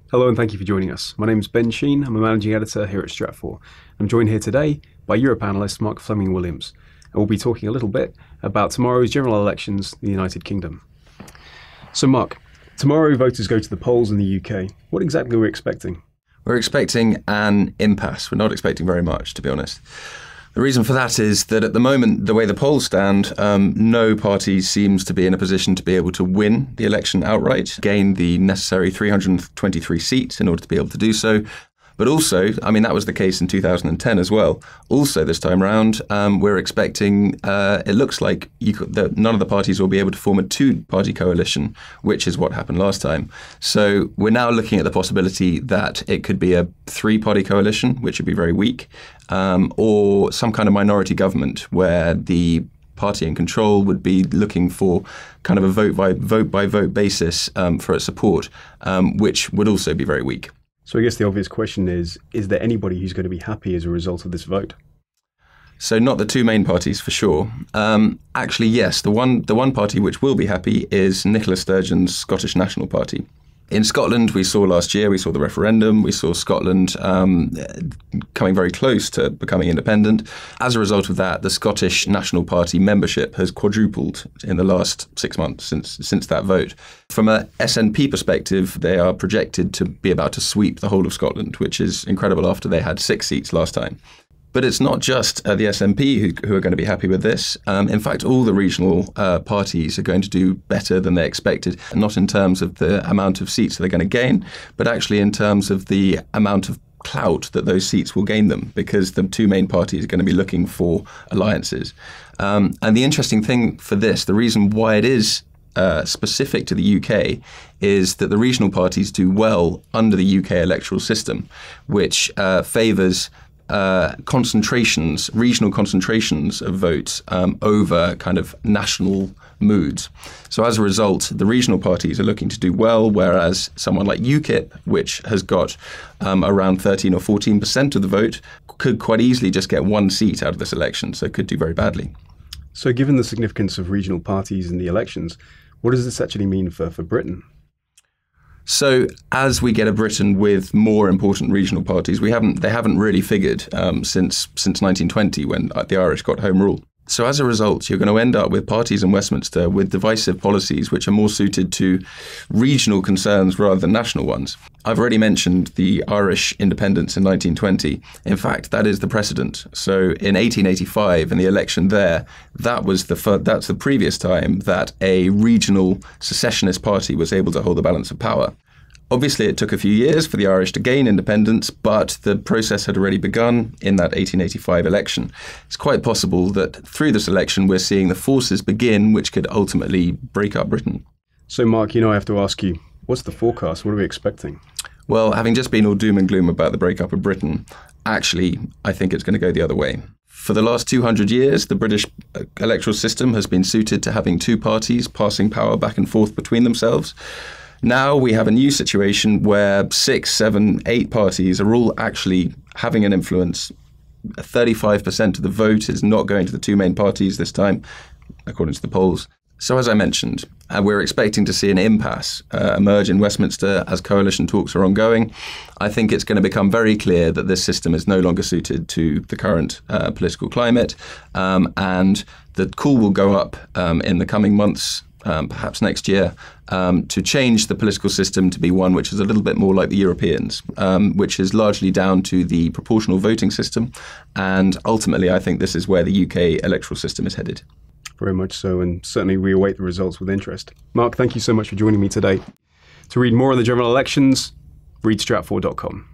Hello and thank you for joining us. My name is Ben Sheen. I'm a managing editor here at Stratfor. I'm joined here today by Europe analyst Mark Fleming-Williams, and we'll be talking a little bit about tomorrow's general elections in the United Kingdom. So Mark, tomorrow voters go to the polls in the UK. What exactly are we expecting? We're expecting an impasse. We're not expecting very much, to be honest. The reason for that is that at the moment, the way the polls stand, no party seems to be in a position to be able to win the election outright, gain the necessary 323 seats in order to be able to do so. But also, that was the case in 2010 as well. Also, this time around, we're expecting, it looks like none of the parties will be able to form a two-party coalition, which is what happened last time. So we're now looking at the possibility that it could be a three-party coalition, which would be very weak, or some kind of minority government where the party in control would be looking for kind of a vote-by-vote basis for its support, which would also be very weak. So I guess the obvious question is there anybody who's going to be happy as a result of this vote? So not the two main parties for sure. Actually, yes, the one party which will be happy is Nicola Sturgeon's Scottish National Party. In Scotland, we saw the referendum, we saw Scotland coming very close to becoming independent. As a result of that, the Scottish National Party membership has quadrupled in the last 6 months since that vote. From a SNP perspective, they are projected to be about to sweep the whole of Scotland, which is incredible after they had 6 seats last time. But it's not just the SNP who are going to be happy with this. In fact, all the regional parties are going to do better than they expected, not in terms of the amount of seats that they're going to gain, but actually in terms of the amount of clout that those seats will gain them, because the two main parties are going to be looking for alliances. And the interesting thing for this, the reason why it is specific to the UK, is that the regional parties do well under the UK electoral system, which favours regional concentrations of votes over kind of national moods. So as a result, the regional parties are looking to do well, whereas someone like UKIP, which has got around 13 or 14% of the vote, could quite easily just get 1 seat out of this election, so could do very badly. So given the significance of regional parties in the elections, what does this actually mean for Britain? So as we get a Britain with more important regional parties, they haven't really figured since 1920 when the Irish got home rule. So as a result, you're going to end up with parties in Westminster with divisive policies which are more suited to regional concerns rather than national ones. I've already mentioned the Irish independence in 1920. In fact, that is the precedent. So in 1885, in the election there, that's the previous time that a regional secessionist party was able to hold the balance of power. Obviously, it took a few years for the Irish to gain independence, but the process had already begun in that 1885 election. It's quite possible that through this election, we're seeing the forces begin which could ultimately break up Britain. So, Mark, I have to ask you, what's the forecast? What are we expecting? Well, having just been all doom and gloom about the breakup of Britain, actually, I think it's going to go the other way. For the last 200 years, the British electoral system has been suited to having two parties passing power back and forth between themselves. Now we have a new situation where 6, 7, 8 parties are all actually having an influence. 35% of the vote is not going to the two main parties this time, according to the polls. So as I mentioned, we're expecting to see an impasse emerge in Westminster as coalition talks are ongoing. I think it's going to become very clear that this system is no longer suited to the current political climate, and the call will go up in the coming months, perhaps next year, to change the political system to be one which is a little bit more like the Europeans, which is largely down to the proportional voting system. And ultimately, I think this is where the UK electoral system is headed. Very much so, and certainly we await the results with interest. Mark, thank you so much for joining me today. To read more on the general elections, read stratfor.com.